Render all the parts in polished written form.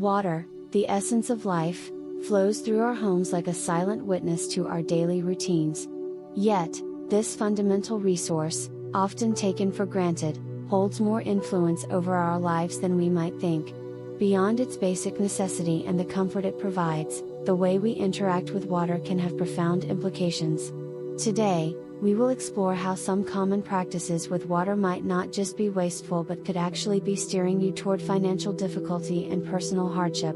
Water, the essence of life, flows through our homes like a silent witness to our daily routines. Yet, this fundamental resource, often taken for granted, holds more influence over our lives than we might think. Beyond its basic necessity and the comfort it provides, the way we interact with water can have profound implications. Today, we will explore how some common practices with water might not just be wasteful but could actually be steering you toward financial difficulty and personal hardship.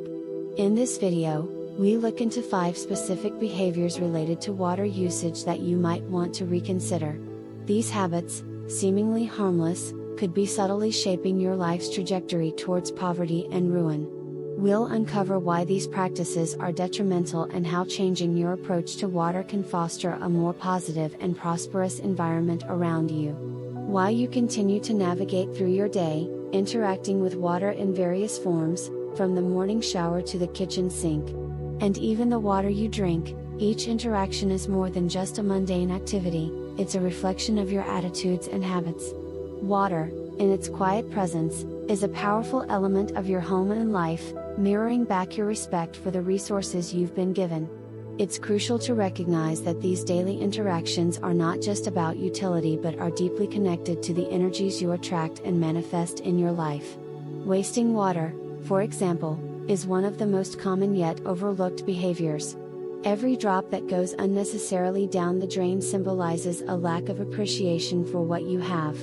In this video, we look into 5 specific behaviors related to water usage that you might want to reconsider. These habits, seemingly harmless, could be subtly shaping your life's trajectory towards poverty and ruin. We'll uncover why these practices are detrimental and how changing your approach to water can foster a more positive and prosperous environment around you. While you continue to navigate through your day, interacting with water in various forms, from the morning shower to the kitchen sink, and even the water you drink, each interaction is more than just a mundane activity, it's a reflection of your attitudes and habits. Water, in its quiet presence, is a powerful element of your home and life, mirroring back your respect for the resources you've been given. It's crucial to recognize that these daily interactions are not just about utility but are deeply connected to the energies you attract and manifest in your life. Wasting water, for example, is one of the most common yet overlooked behaviors. Every drop that goes unnecessarily down the drain symbolizes a lack of appreciation for what you have.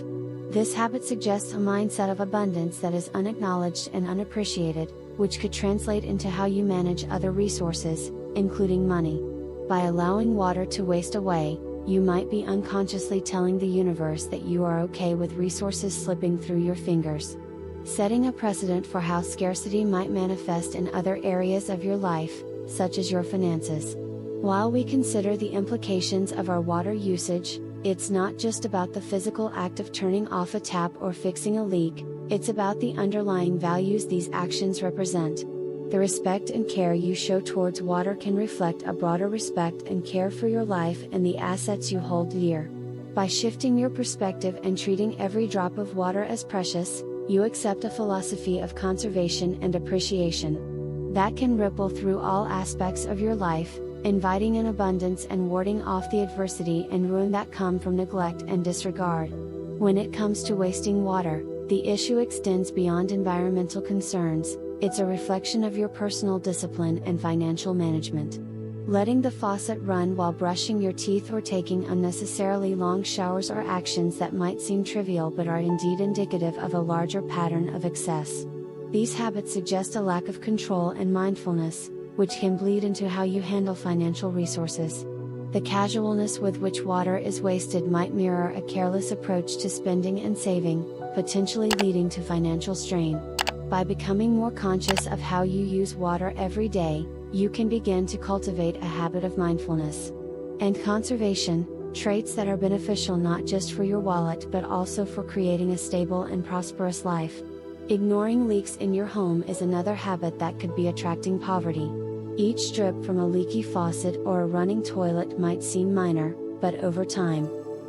This habit suggests a mindset of abundance that is unacknowledged and unappreciated, which could translate into how you manage other resources, including money. By allowing water to waste away, you might be unconsciously telling the universe that you are okay with resources slipping through your fingers. Setting a precedent for how scarcity might manifest in other areas of your life, such as your finances. While we consider the implications of our water usage, it's not just about the physical act of turning off a tap or fixing a leak, it's about the underlying values these actions represent. The respect and care you show towards water can reflect a broader respect and care for your life and the assets you hold dear. By shifting your perspective and treating every drop of water as precious, you accept a philosophy of conservation and appreciation. That can ripple through all aspects of your life, inviting an abundance and warding off the adversity and ruin that come from neglect and disregard. When it comes to wasting water, the issue extends beyond environmental concerns, it's a reflection of your personal discipline and financial management. Letting the faucet run while brushing your teeth or taking unnecessarily long showers are actions that might seem trivial but are indeed indicative of a larger pattern of excess. These habits suggest a lack of control and mindfulness, which can bleed into how you handle financial resources. The casualness with which water is wasted might mirror a careless approach to spending and saving, potentially leading to financial strain. By becoming more conscious of how you use water every day, you can begin to cultivate a habit of mindfulness and conservation, traits that are beneficial not just for your wallet but also for creating a stable and prosperous life. Ignoring leaks in your home is another habit that could be attracting poverty. Each drip from a leaky faucet or a running toilet might seem minor, but over time,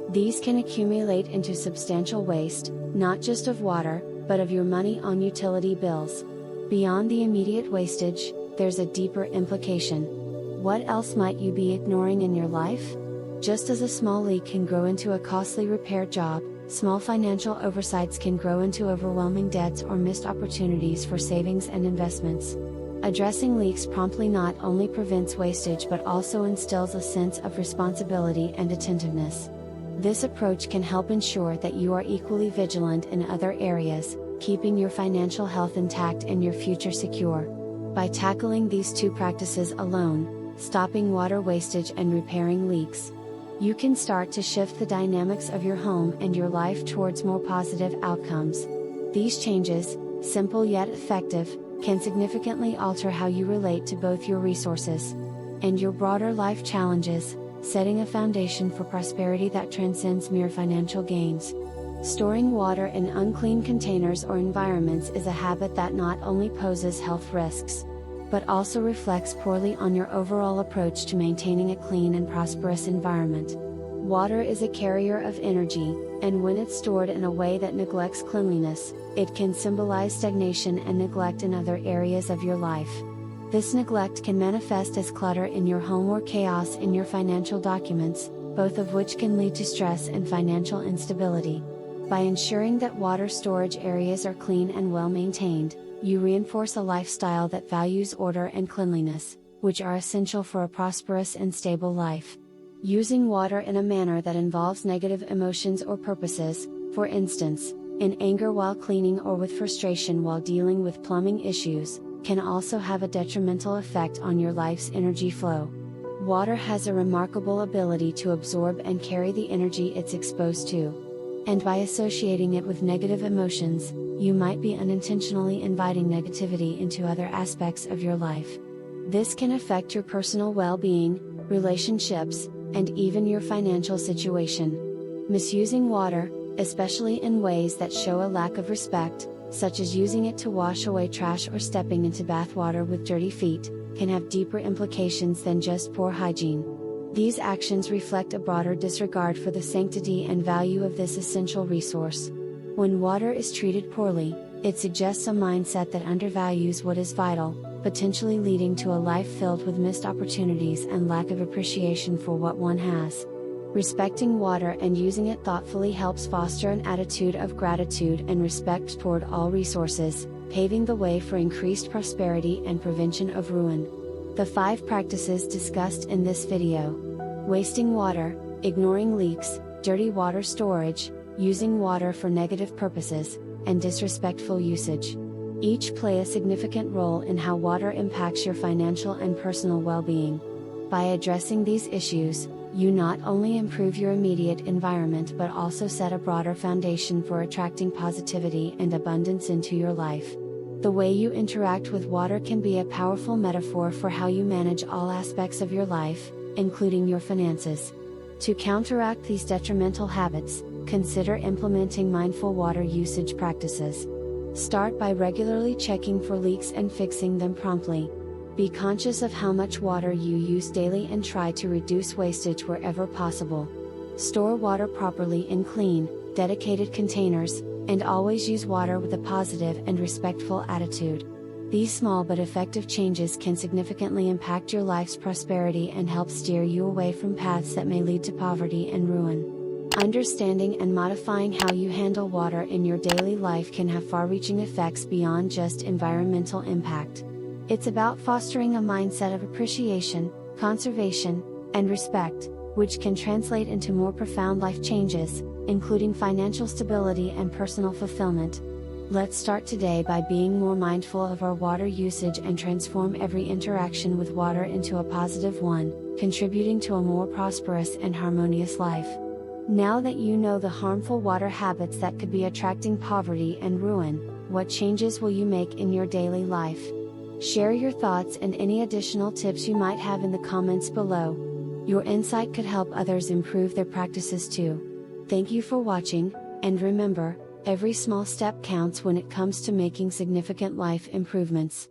these can accumulate into substantial waste, not just of water, but of your money on utility bills. Beyond the immediate wastage, there's a deeper implication. What else might you be ignoring in your life? Just as a small leak can grow into a costly repair job, small financial oversights can grow into overwhelming debts or missed opportunities for savings and investments. Addressing leaks promptly not only prevents wastage but also instills a sense of responsibility and attentiveness. This approach can help ensure that you are equally vigilant in other areas, keeping your financial health intact and your future secure. By tackling these 2 practices alone, stopping water wastage and repairing leaks, you can start to shift the dynamics of your home and your life towards more positive outcomes. These changes, simple yet effective, can significantly alter how you relate to both your resources and your broader life challenges, setting a foundation for prosperity that transcends mere financial gains. Storing water in unclean containers or environments is a habit that not only poses health risks, but also reflects poorly on your overall approach to maintaining a clean and prosperous environment. Water is a carrier of energy, and when it's stored in a way that neglects cleanliness, it can symbolize stagnation and neglect in other areas of your life. This neglect can manifest as clutter in your home or chaos in your financial documents, both of which can lead to stress and financial instability. By ensuring that water storage areas are clean and well maintained, you reinforce a lifestyle that values order and cleanliness, which are essential for a prosperous and stable life. Using water in a manner that involves negative emotions or purposes, for instance, in anger while cleaning or with frustration while dealing with plumbing issues, can also have a detrimental effect on your life's energy flow. Water has a remarkable ability to absorb and carry the energy it's exposed to. And by associating it with negative emotions, you might be unintentionally inviting negativity into other aspects of your life. This can affect your personal well-being, relationships, and even your financial situation. Misusing water, especially in ways that show a lack of respect, such as using it to wash away trash or stepping into bathwater with dirty feet, can have deeper implications than just poor hygiene. These actions reflect a broader disregard for the sanctity and value of this essential resource. When water is treated poorly, it suggests a mindset that undervalues what is vital, potentially leading to a life filled with missed opportunities and lack of appreciation for what one has. Respecting water and using it thoughtfully helps foster an attitude of gratitude and respect toward all resources, paving the way for increased prosperity and prevention of ruin. The 5 practices discussed in this video: wasting water, ignoring leaks, dirty water storage, using water for negative purposes, and disrespectful usage. Each play a significant role in how water impacts your financial and personal well-being. By addressing these issues, you not only improve your immediate environment but also set a broader foundation for attracting positivity and abundance into your life. The way you interact with water can be a powerful metaphor for how you manage all aspects of your life, including your finances. To counteract these detrimental habits, consider implementing mindful water usage practices. Start by regularly checking for leaks and fixing them promptly. Be conscious of how much water you use daily and try to reduce wastage wherever possible. Store water properly in clean, dedicated containers, and always use water with a positive and respectful attitude. These small but effective changes can significantly impact your life's prosperity and help steer you away from paths that may lead to poverty and ruin. Understanding and modifying how you handle water in your daily life can have far-reaching effects beyond just environmental impact. It's about fostering a mindset of appreciation, conservation, and respect, which can translate into more profound life changes, including financial stability and personal fulfillment. Let's start today by being more mindful of our water usage and transform every interaction with water into a positive one, contributing to a more prosperous and harmonious life. Now that you know the harmful water habits that could be attracting poverty and ruin, what changes will you make in your daily life? Share your thoughts and any additional tips you might have in the comments below. Your insight could help others improve their practices too. Thank you for watching, and remember, every small step counts when it comes to making significant life improvements.